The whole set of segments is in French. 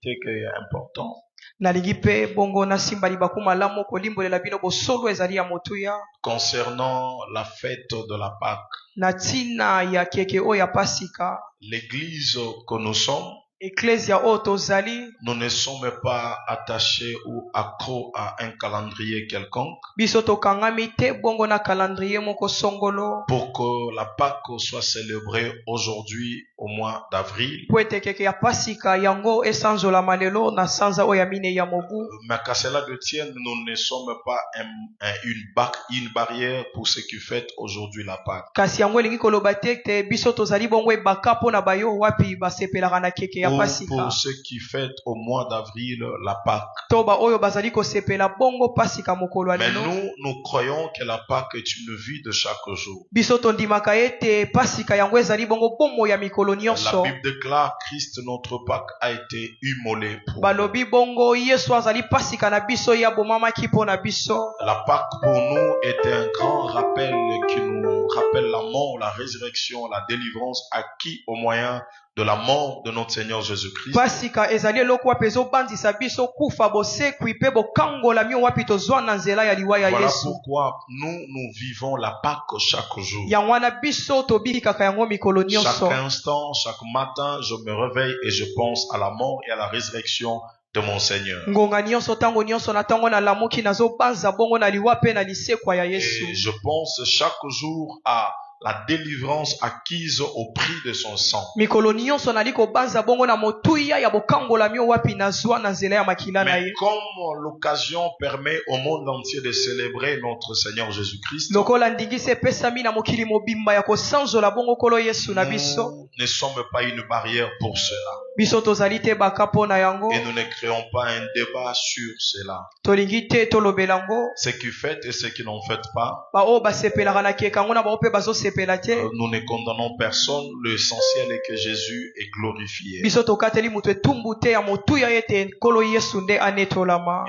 citer qui est important. Concernant la fête de la Pâque, l'église que nous sommes, nous ne sommes pas attachés ou accros à un calendrier quelconque pour que la Pâque soit célébrée aujourd'hui au mois d'avril. Mais qu'à cela de tienne, nous ne sommes pas une barrière pour ceux qui fêtent aujourd'hui la Pâque. Ou pour ceux qui fêtent au mois d'avril la Pâque. Mais nous croyons que la Pâque est une vie de chaque jour. La Bible déclare Christ notre Pâque a été immolé pour nous. La Pâque pour nous est un grand rappel qui nous rappelle la mort, la résurrection, la délivrance acquis au moyen de la mort de notre Seigneur Jésus-Christ. Voilà pourquoi nous vivons la Pâque chaque jour. Chaque instant, chaque matin, je me réveille et je pense à la mort et à la résurrection de mon Seigneur. Et je pense chaque jour à la délivrance acquise au prix de son sang. Mais comme l'occasion permet au monde entier de célébrer notre Seigneur Jésus-Christ, nous ne sommes pas une barrière pour cela. Et nous ne créons pas un débat sur cela. Ceux qui fêtent et ceux qui n'en fêtent pas, nous ne condamnons personne. L'essentiel est que Jésus est glorifié.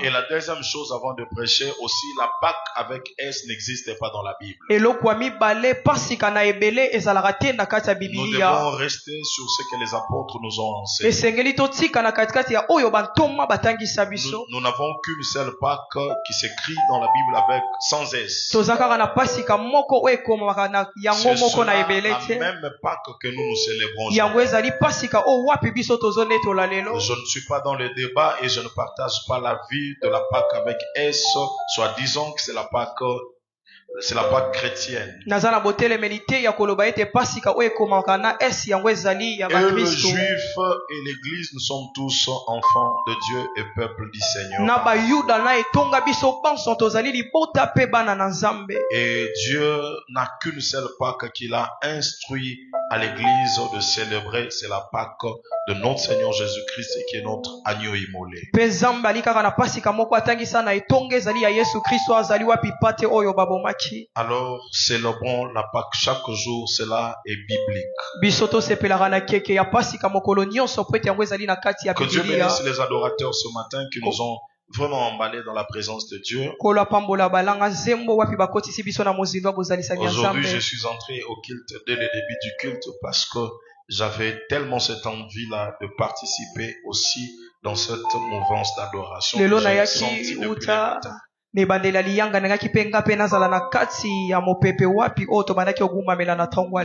Et la deuxième chose avant de prêcher, aussi la Pâque avec S n'existe pas dans la Bible. Nous devons rester sur ce que les apôtres nous ont enseigné. Nous n'avons qu'une seule Pâque qui s'écrit dans la Bible avec sans S. C'est la même Pâque que nous célébrons. Je ne suis pas dans le débat et je ne partage pas la vie de la Pâque avec S, soit disant que c'est la Pâque chrétienne. Et le juif et l'église, nous sommes tous enfants de Dieu et peuple du Seigneur. Et Dieu n'a qu'une seule Pâque qu'il a instruit à l'église de célébrer, c'est la Pâque de notre Seigneur Jésus-Christ qui est notre agneau immolé. Alors, célébrons la Pâque chaque jour, cela est biblique. Que Dieu bénisse les adorateurs ce matin qui nous ont vraiment emballés dans la présence de Dieu. Aujourd'hui, je suis entré au culte dès le début du culte parce que j'avais tellement cette envie-là de participer aussi dans cette mouvance d'adoration que j'ai senti depuis le matin.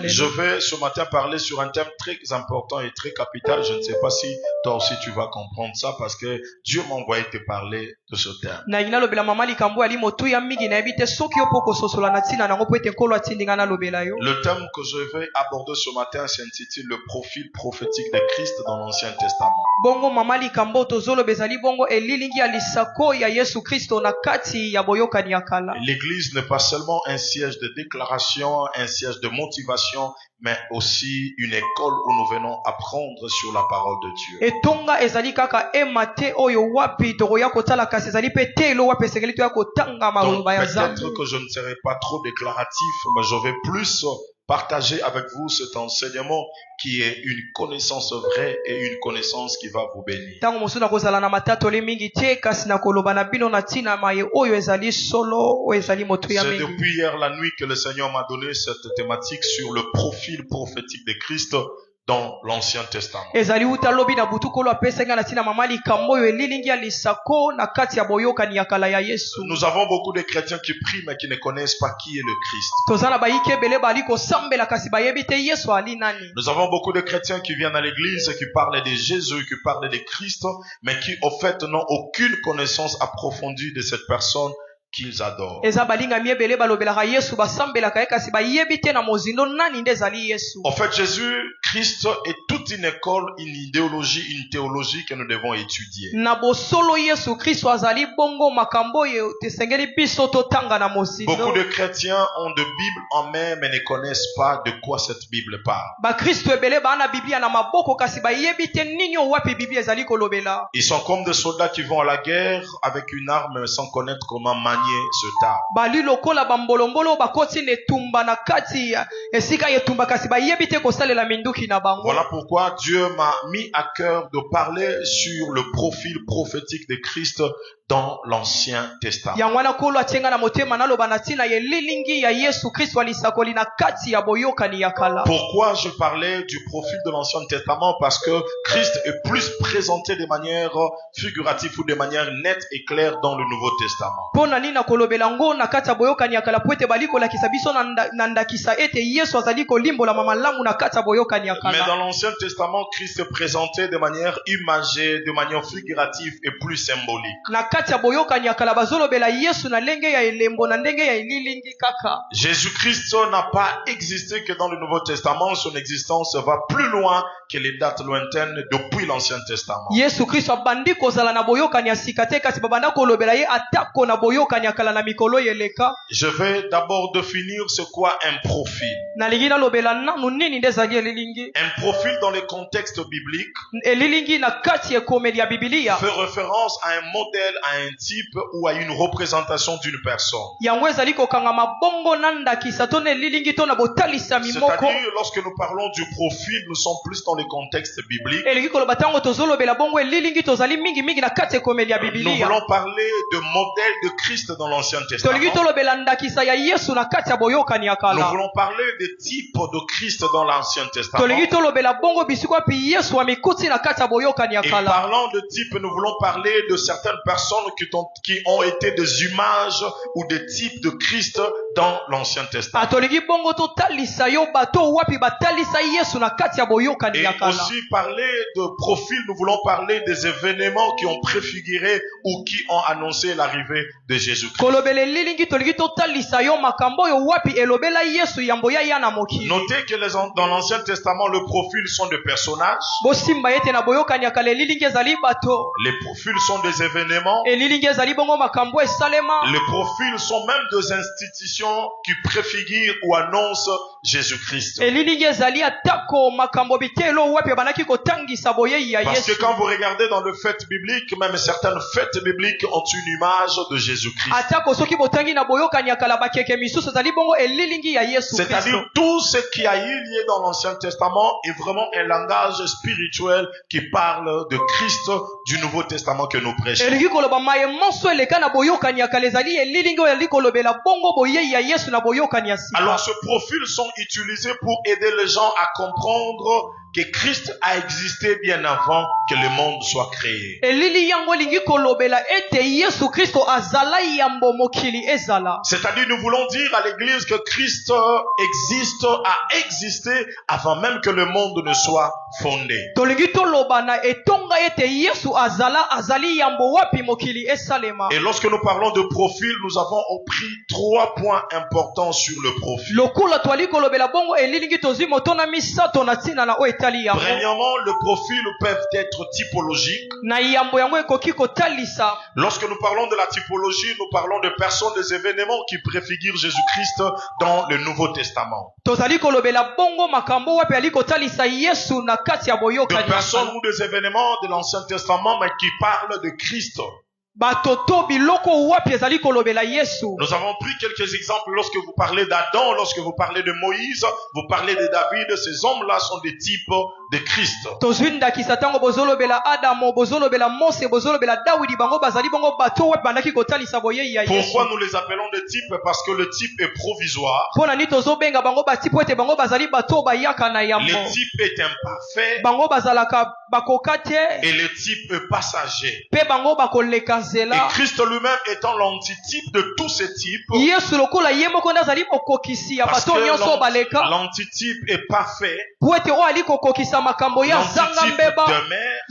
Je vais ce matin parler sur un thème très important et très capital. Je ne sais pas si toi aussi tu vas comprendre ça parce que Dieu m'a envoyé te parler de ce thème. Le thème que je vais aborder ce matin s'intitule le profil prophétique de Christ dans l'Ancien Testament. L'église n'est pas seulement un siège de déclaration, un siège de motivation, mais aussi une école où nous venons apprendre sur la parole de Dieu. Donc, peut-être que je ne serai pas trop déclaratif, mais je vais plus partager avec vous cet enseignement qui est une connaissance vraie et une connaissance qui va vous bénir. C'est depuis hier la nuit que le Seigneur m'a donné cette thématique sur le profil prophétique de Christ. dans l'Ancien Testament. Nous avons beaucoup de chrétiens qui prient mais qui ne connaissent pas qui est le Christ. Nous avons beaucoup de chrétiens qui viennent à l'église, qui parlent de Jésus, qui parlent de Christ, mais qui au fait n'ont aucune connaissance approfondie de cette personne qu'ils adorent. En fait, Jésus-Christ est toute une école, une idéologie, une théologie que nous devons étudier. Beaucoup de chrétiens ont de Bible en main mais ne connaissent pas de quoi cette Bible parle. Ils sont comme des soldats qui vont à la guerre avec une arme sans connaître comment manier ce tard. Voilà pourquoi Dieu m'a mis à cœur de parler sur le profil prophétique de Christ dans l'Ancien Testament. Pourquoi je parlais du profil de l'Ancien Testament? Parce que Christ est plus présenté de manière figurative ou de manière nette et claire dans le Nouveau Testament. Mais dans l'Ancien Testament, Christ est présenté de manière imagée, de manière figurative et plus symbolique. Jésus-Christ n'a pas existé que dans le Nouveau Testament. Son existence va plus loin que les dates lointaines depuis l'Ancien Testament. Je vais d'abord définir ce qu'est un profil. Un profil dans le contexte biblique fait référence à un modèle, à un type ou à une représentation d'une personne. C'est-à-dire, lorsque nous parlons du profil, nous sommes plus dans le contexte biblique. Nous voulons parler de modèle de Christ dans l'Ancien Testament. Nous voulons parler de type de Christ dans l'Ancien Testament. Et parlant de type, nous voulons parler de certaines personnes qui ont été des images ou des types de Christ dans l'Ancien Testament. Et aussi parler de profil, nous voulons parler des événements qui ont préfiguré ou qui ont annoncé l'arrivée de Jésus-Christ. Notez que dans l'Ancien Testament, les profils sont des personnages. Les profils sont des événements. Les profils sont même des institutions qui préfigurent ou annoncent Jésus-Christ. Parce que quand vous regardez dans le fait biblique, même certaines fêtes bibliques ont une image de Jésus-Christ. C'est-à-dire tout ce qui a eu lieu dans l'Ancien Testament est vraiment un langage spirituel qui parle de Christ du Nouveau Testament que nous prêchons. Alors, ce profil sont utilisés pour aider les gens à comprendre que Christ a existé bien avant que le monde soit créé. C'est-à-dire, nous voulons dire à l'Église que Christ a existé avant même que le monde ne soit fondé. Et lorsque nous parlons de profil, nous avons pris 3 points importants sur le profil. Premièrement, le profil peut être typologique. Lorsque nous parlons de la typologie, nous parlons de personnes, des événements qui préfigurent Jésus-Christ dans le Nouveau Testament. De personnes ou des événements de l'Ancien Testament, mais qui parlent de Christ. Nous avons pris quelques exemples. Lorsque vous parlez d'Adam, lorsque vous parlez de Moïse, vous parlez de David. Ces hommes-là sont des types de Christ. Pourquoi nous les appelons des types? Parce que le type est provisoire. Le type est imparfait. Et le type est passager. Et Christ lui-même étant l'antitype de tous ces types. Parce que l'antitype est parfait. L'antitype demeure.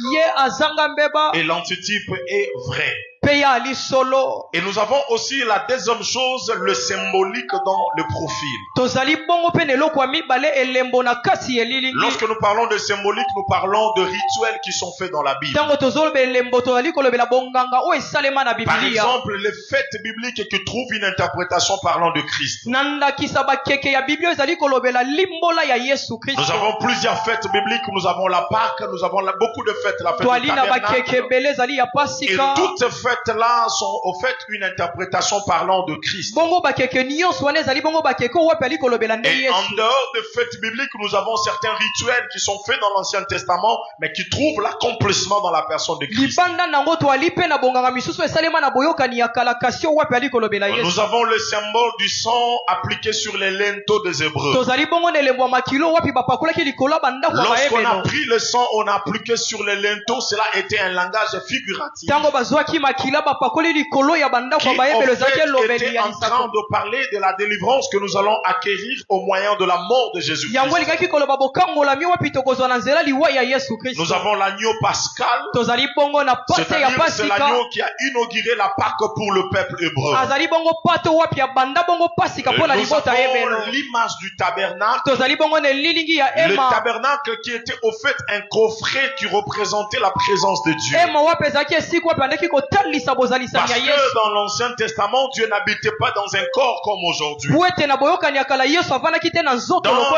Et l'antitype est vrai. Et nous avons aussi la deuxième chose, le symbolique dans le profil. Lorsque nous parlons de symbolique, nous parlons de rituels qui sont faits dans la Bible. Par exemple, les fêtes bibliques qui trouvent une interprétation parlant de Christ. Nous avons plusieurs fêtes bibliques. Nous avons la Pâque, nous avons beaucoup de fêtes. La fête du tabernacle. Et toutes fêtes-là sont au fait une interprétation parlant de Christ. Et en dehors des fêtes bibliques, nous avons certains rituels qui sont faits dans l'Ancien Testament, mais qui trouvent l'accomplissement dans la personne de Christ. Nous avons le symbole du sang appliqué sur les linteaux des Hébreux. Lorsqu'on a pris le sang, on a appliqué sur les linteaux, cela était un langage figuratif. Qui était en train de parler de la délivrance que nous allons acquérir au moyen de la mort de Jésus-Christ. Nous avons l'agneau pascal, c'est-à-dire c'est l'agneau qui a inauguré la Pâque pour le peuple hébreu. Nous avons l'image du tabernacle. Le tabernacle qui était au fait un coffret qui représentait la présence de Dieu. Parce que dans l'Ancien Testament, Dieu n'habitait pas dans un corps comme aujourd'hui. Dans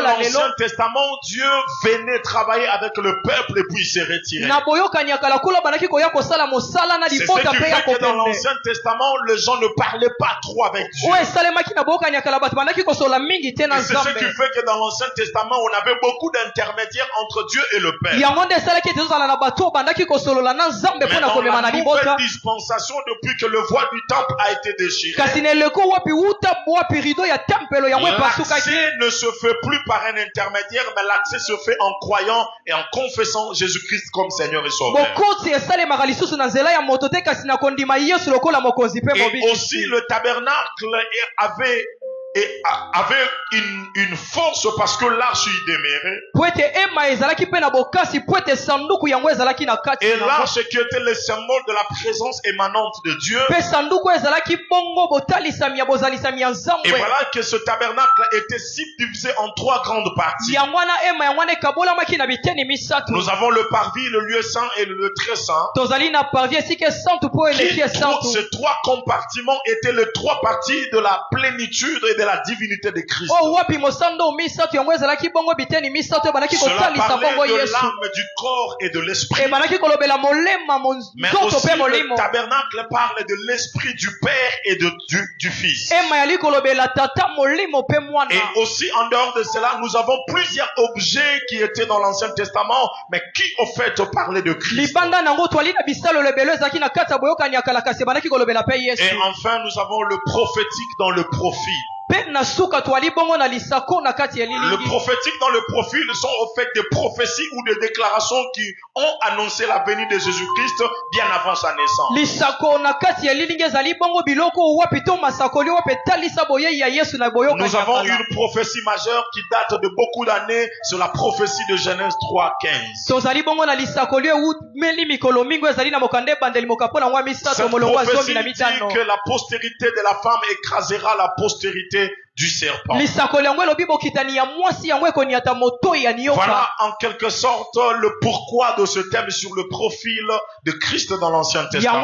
l'Ancien Testament, Dieu venait travailler avec le peuple et puis il s'est retiré. C'est ce qui fait que dans l'Ancien Testament, les gens ne parlaient pas trop avec Dieu. Et c'est ce qui fait que dans l'Ancien Testament, on avait beaucoup d'intermédiaires entre Dieu et le Père. Mais dans la nouvelle dispensation, depuis que le voile du temple a été déchiré, l'accès ne se fait plus par un intermédiaire, mais l'accès se fait en croyant et en confessant Jésus-Christ comme Seigneur et Sauveur. Et aussi le tabernacle avait une force parce que l'arche y demeurait. Et l'arche qui était le symbole de la présence émanante de Dieu. Et voilà que ce tabernacle était subdivisé en trois grandes parties. Nous avons le parvis, le lieu saint et le lieu très saint. Ces trois compartiments étaient les trois parties de la plénitude et de la divinité de Christ. Cela parlait de l'âme, du corps et de l'esprit. Mais aussi le tabernacle parle de l'esprit du Père et du Fils. Et aussi en dehors de cela, nous avons plusieurs objets qui étaient dans l'Ancien Testament, mais qui au fait parlaient de Christ. Et enfin, nous avons le prophétique dans le profil. Le prophétique dans le profil sont au fait des prophéties ou des déclarations qui ont annoncé la venue de Jésus-Christ bien avant sa naissance. Nous avons une prophétie majeure qui date de beaucoup d'années, c'est la prophétie de Genèse 3:15. Cette prophétie dit que la postérité de la femme écrasera la postérité du serpent. Voilà en quelque sorte le pourquoi de ce thème sur le profil de Christ dans l'Ancien Testament.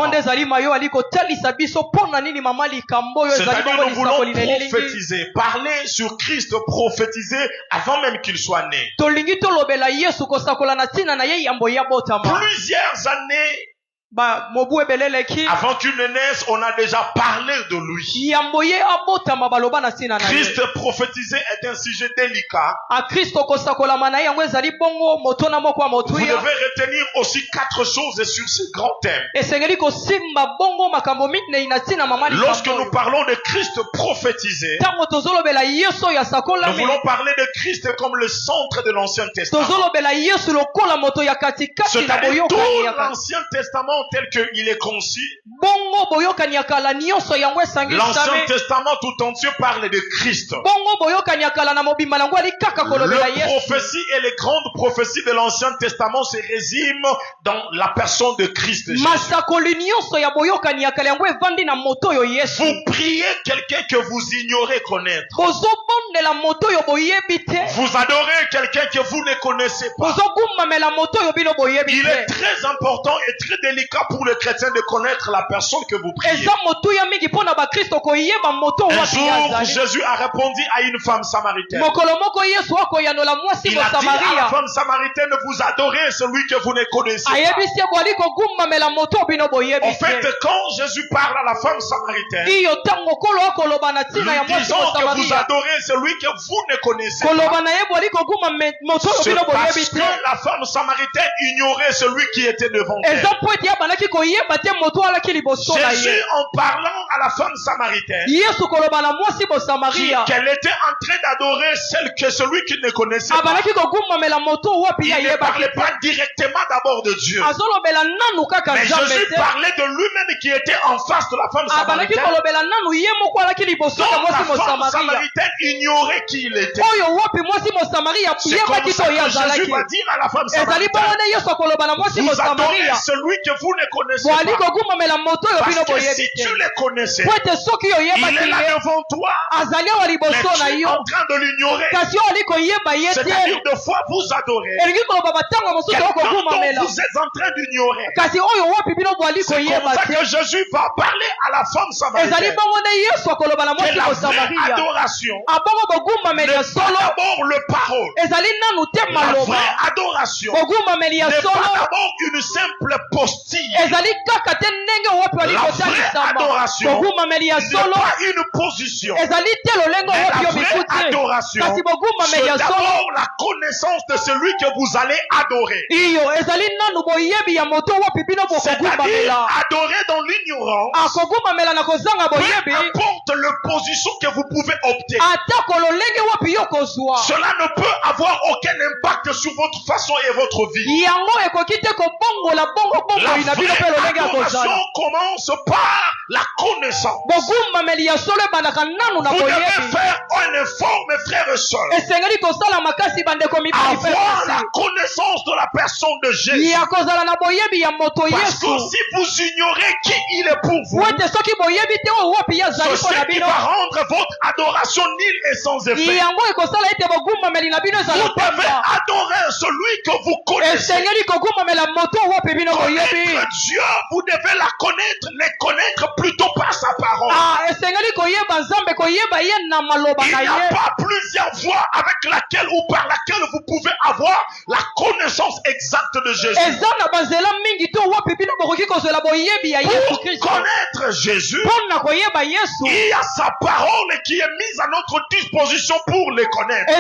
C'est-à-dire nous voulons prophétiser, parler sur Christ, prophétiser avant même qu'il soit né. Plusieurs années Avant qu'il ne naisse, on a déjà parlé de lui. Christ prophétisé est un sujet délicat. Vous devez retenir aussi 4 choses sur ce grand thème. Lorsque nous parlons de Christ prophétisé, nous voulons parler de Christ comme le centre de l'Ancien Testament. C'est-à-dire tout l'Ancien Testament tel qu'il est conçu. L'Ancien Testament tout entier parle de Christ. Les prophéties et les grandes prophéties de l'Ancien Testament se résument dans la personne de Christ Jésus. Vous priez quelqu'un que vous ignorez connaître. Vous adorez quelqu'un que vous ne connaissez pas. Il est très important et très délicat pour le chrétien de connaître la personne que vous priez. Un jour, Jésus a répondu à une femme samaritaine. Il a dit à la femme samaritaine, vous adorez celui que vous ne connaissez pas. En fait, quand Jésus parle à la femme samaritaine, lui disons que vous adorez celui que vous ne connaissez pas. C'est parce que la femme samaritaine ignorait celui qui était devant elle. Jésus, en parlant à la femme samaritaine, qu'elle était en train d'adorer celui qui ne connaissait pas. Il ne parlait pas directement d'abord de Dieu. Mais Jésus parlait de lui-même qui était en face de la femme samaritaine. Donc la femme samaritaine ignorait qui il était. C'est comme ça que Jésus va dire à la femme samaritaine, vous adorez celui que vous ne connaissez pas. Parce que si tu le connaissais, il est là devant toi, mais tu es en train de l'ignorer. C'est-à-dire de fois vous adorez quelqu'un dont vous êtes en train d'ignorer. C'est comme ça que Jésus va parler à la femme samaritaine. Que la vraie adoration n'est pas d'abord le parole. La vraie adoration n'est pas d'abord une simple postille. La vraie adoration n'est pas une position. Mais la vraie adoration, c'est d'abord la connaissance de celui que vous allez adorer. C'est-à-dire adorer dans l'ignorance. Peu importe la position que vous pouvez opter, cela ne peut avoir aucun impact sur votre façon et votre vie. La vraie adoration commence par la connaissance. Vous devez faire un effort, mes frères et sœurs, avoir la connaissance de la personne de Jésus. Parce que si vous ignorez qui il est pour vous, c'est ce qui va rendre votre adoration nulle et sans effet. Vous devez adorer celui que vous connaissez. Connaître Dieu, vous devez les connaître plutôt par sa parole. Il n'y a pas plusieurs voies avec laquelle ou par laquelle vous pouvez avoir la connaissance exacte de Jésus. Pour connaître Jésus, il y a sa parole qui est mise à notre disposition pour les connaître.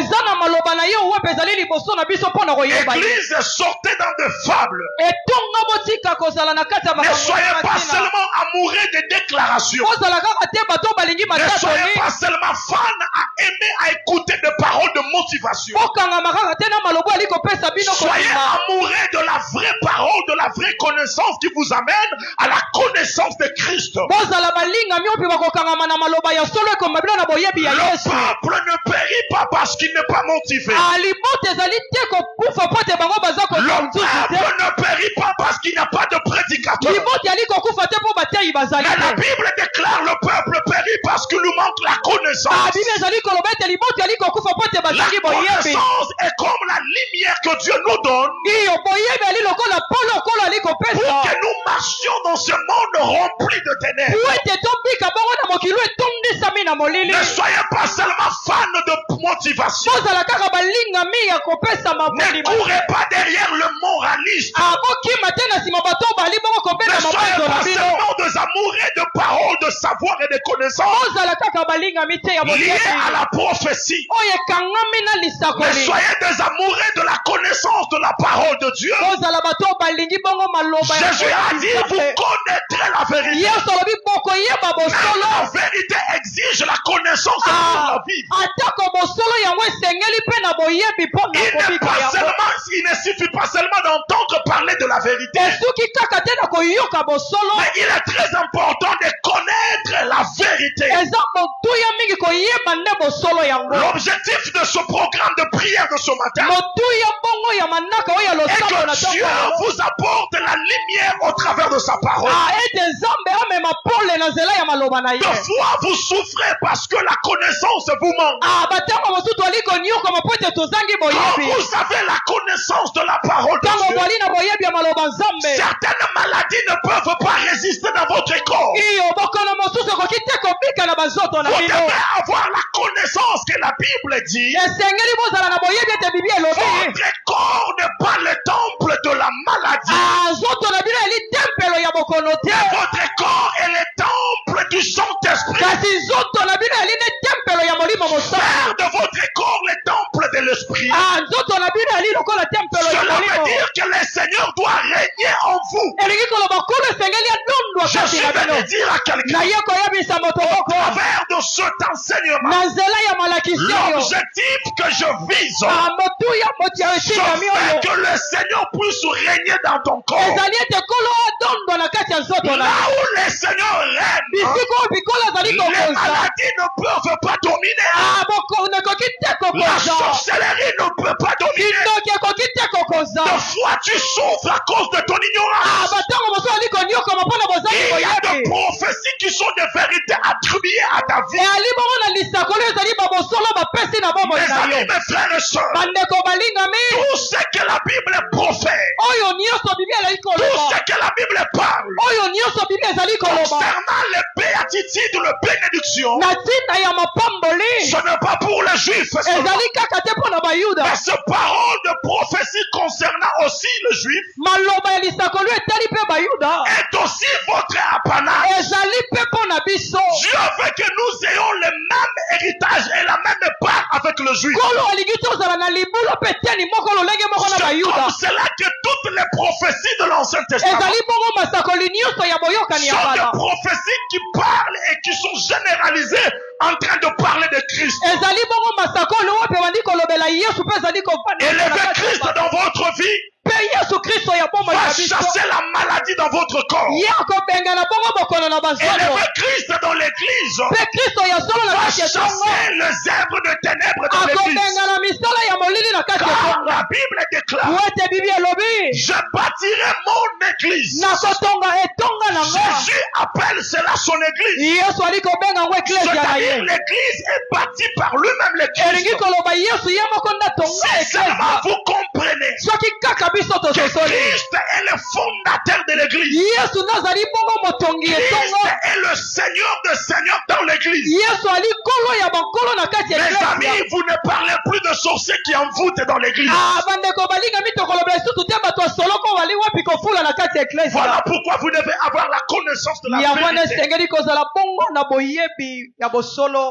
Église, sortez dans des fables. Ne soyez pas seulement amoureux des déclarations. Ne soyez pas seulement fan à aimer à écouter des paroles de motivation. Soyez amoureux de la vraie parole, de la vraie connaissance qui vous amène à la connaissance de Christ. Le peuple ne périt pas parce qu'il n'est pas motivé. Le peuple ne périt pas parce qu'il n'y a pas de prédicateur. Mais la Bible déclare le peuple périt parce qu'il lui manque la connaissance. La connaissance est comme la lumière que Dieu nous donne pour que nous marchions dans ce monde rempli de ténèbres. Ne soyez pas seulement fan de motivation. Ne courez pas derrière le moraliste. Ne soyez pas seulement des amoureux de paroles, de savoir et de connaissances liées à la prophétie. Mais soyez des amoureux de la connaissance de la parole de Dieu. Jésus a dit, vous connaîtrez la vérité. La vérité exige la connaissance pour la vie. Il ne suffit pas seulement d'entendre parler de la vérité. Mais il est très important de connaître la vérité. L'objectif de ce programme de prière de ce matin est que Dieu vous apporte la lumière au travers de sa parole. Des fois vous souffrez parce que la connaissance vous manque. Quand vous avez la connaissance de la parole de Dieu, certaines maladies ne peuvent pas résister dans votre corps. Vous devez avoir la connaissance que la Bible dit. Votre corps n'est pas le temple de la maladie. Votre corps est le temple du Saint-Esprit. Faire de votre corps le temple de l'Esprit. Cela veut dire que le Seigneur doit régner en vous. Je suis venu dire à quelqu'un, au travers de cet enseignement, l'objectif que je vise, je fais que le Seigneur puisse régner dans ton corps. Là où le Seigneur règne, les maladies ne peuvent pas dominer. La sorcellerie ne peut pas dominer. Des fois tu souffres à cause de ton ignorance. Il y a des prophéties qui sont des vérités attribuées à ta vie. Mes amis, mes frères et sœurs, tout ce que la Bible profère, tout ce que la Bible parle concernant les béatitudes, les bénédictions, ce n'est pas pour les Juifs seulement. Mais ce parole de prophétie concernant aussi les Juifs est aussi votre apanage. Dieu veut que nous ayons le même héritage et la même part avec le Juif. C'est comme cela que toutes les prophéties de l'Ancien Testament sont des prophéties qui parlent et qui sont généralisées en train de parler de Christ. Élevez Christ dans votre vie. Va chasser la maladie dans votre corps. Élevez Christ dans l'église. Va chasser les œuvres de ténèbres dans l'église. Car la Bible déclare, je bâtirai mon église. Jésus appelle cela son église. C'est-à-dire l'église est bâtie par lui-même le Christ. Si seulement vous comprenez que Christ est le fondateur de l'église. Christ est le Seigneur des Seigneurs dans l'église. Mes amis, vous ne parlez plus de sorciers qui envoûtent dans l'église. Voilà pourquoi vous devez avoir la connaissance de la vérité.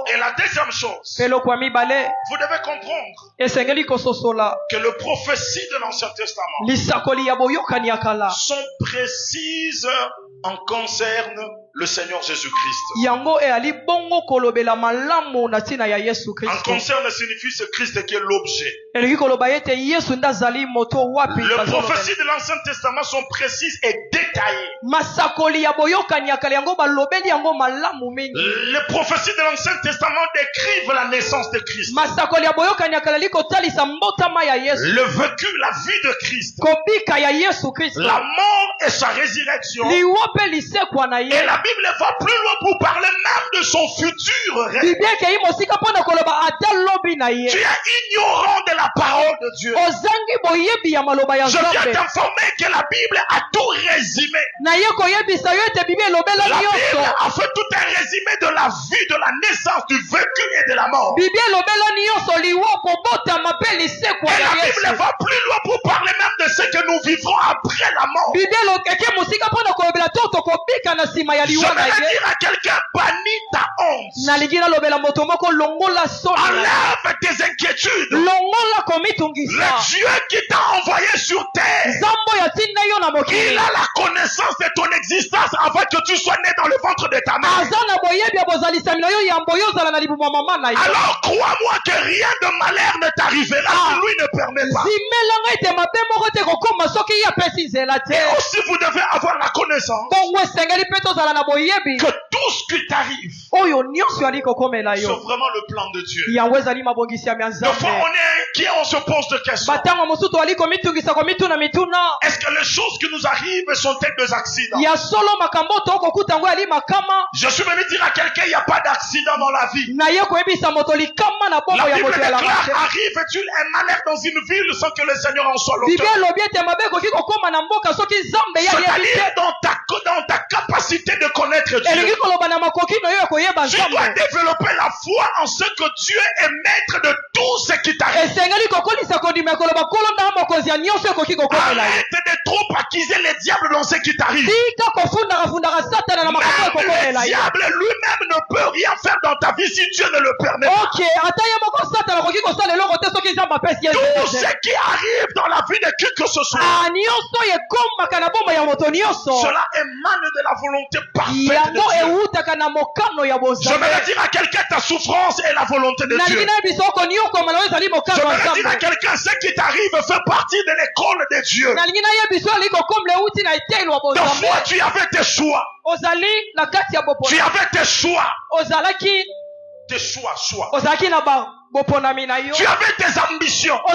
Et la deuxième chose, vous devez comprendre que les prophéties de l'Ancien Testament sont précises en concerne le Seigneur Jésus-Christ. En concerne signifie ce Christ qui est l'objet. Les prophéties de l'Ancien Testament sont précises et détaillées. Les prophéties de l'Ancien Testament décrivent la naissance de Christ, le vécu, la vie de Christ, la mort et sa résurrection. Et la Bible va plus loin pour parler même de de son futur rêve. Tu es ignorant de la parole de Dieu. Je viens t'informer que la Bible a tout résumé. La Bible a fait tout un résumé de la vie, de la naissance, du vécu et de la mort. Et la Bible va plus loin pour parler même de ce que nous vivrons après la mort. Je vais dire à quelqu'un, bannis ta honte. Enlève tes inquiétudes. Le Dieu qui t'a envoyé sur terre, il a la connaissance de ton existence avant que tu sois né dans le ventre de ta mère. Alors crois-moi que rien de malheur ne t'arrivera si lui ne permet pas. Et aussi vous devez avoir la connaissance que tout ce qui t'arrive, c'est vraiment le plan de Dieu. Des fois on est inquiet, on se pose des questions. Est-ce que les choses qui nous arrivent sont-elles des accidents? Je suis venu dire à quelqu'un, il n'y a pas d'accident dans la vie. La Bible déclare, arrive-t-il un malheur dans une ville sans que le Seigneur en soit l'auteur? C'est-à-dire dans ta capacité de connaître Dieu. Tu dois développer la foi en ce que Dieu est maître de tout ce qui t'arrive. Arrête de trop accuser les diables dans ce qui t'arrive. Même le diable lui-même ne peut rien faire dans ta vie si Dieu ne le permet pas. Tout ce qui arrive dans la vie de qui que ce soit, cela émane de la volonté parfaite de Dieu. Je vais dire à quelqu'un, ta souffrance est la volonté de Dieu. Je vais dire à quelqu'un, ce qui t'arrive fait partie de l'école de Dieu. Des fois, tu avais tes choix. Tu avais tes choix. Tes choix. Tu avais tes ambitions. Tu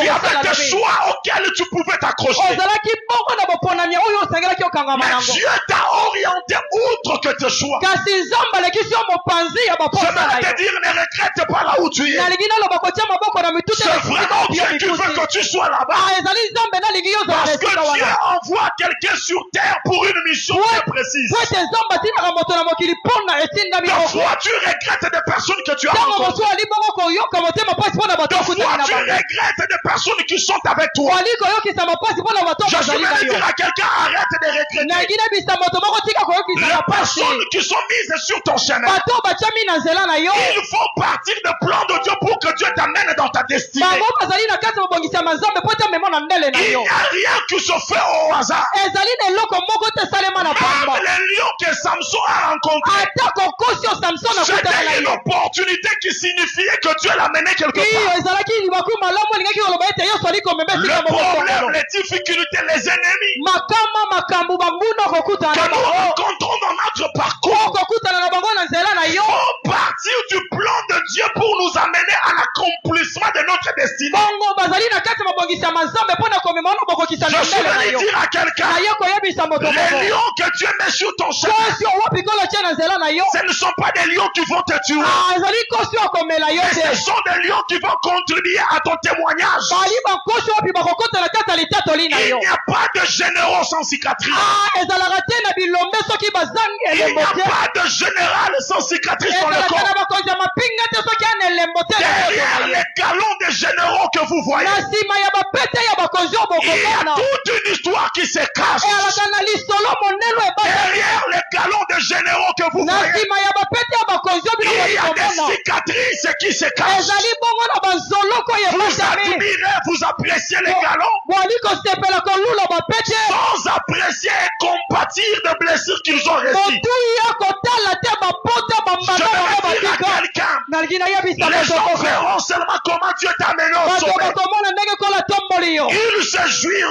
avais tes choix auxquels tu pouvais t'accrocher. Mais Dieu t'a orienté outre que tes choix. Je vais te dire, ne regrette pas là où tu es. C'est vraiment Dieu qui veut que tu sois là-bas. Parce que Dieu envoie quelqu'un sur terre pour une mission très précise. Parfois tu regrettes des personnes que tu as rencontrées. Parfois tu regrettes des personnes qui sont avec toi. Je suis venu dire à quelqu'un, arrête de regretter. Les personnes qui sont mises sur ton chemin, il faut partir du plan de Dieu pour que Dieu t'amène dans ta destinée. Il n'y a rien qui se fait au hasard. Même les lions que Samson a rencontrés, c'était une opportunité qui signifiait que Dieu l'a mené quelque part. Le problème, les difficultés, les ennemis que nous rencontrons dans notre parcours font partir du plan de Dieu pour nous amener à l'accomplissement de notre destinée. Je suis venu dire à quelqu'un, les lions que Dieu met sur ton chemin, ce ne sont pas des lions qui vont te tuer. Mais ce sont des lions qui vont contribuer à ton témoignage. Il n'y a pas de généraux sans cicatrice. Il n'y a pas de général sans cicatrice dans le corps. Derrière les galons des généraux que vous voyez, il y a toute une histoire qui se cache. Derrière les galons des généraux que vous voyez, il y a des cicatrices qui se cachent. Vous admirez, vous appréciez les galons sans apprécier et compatir des blessures qu'ils ont reçues. Je vais dire à quelqu'un, les gens verront seulement comment Dieu t'a mené au sommet. Ils se jouiront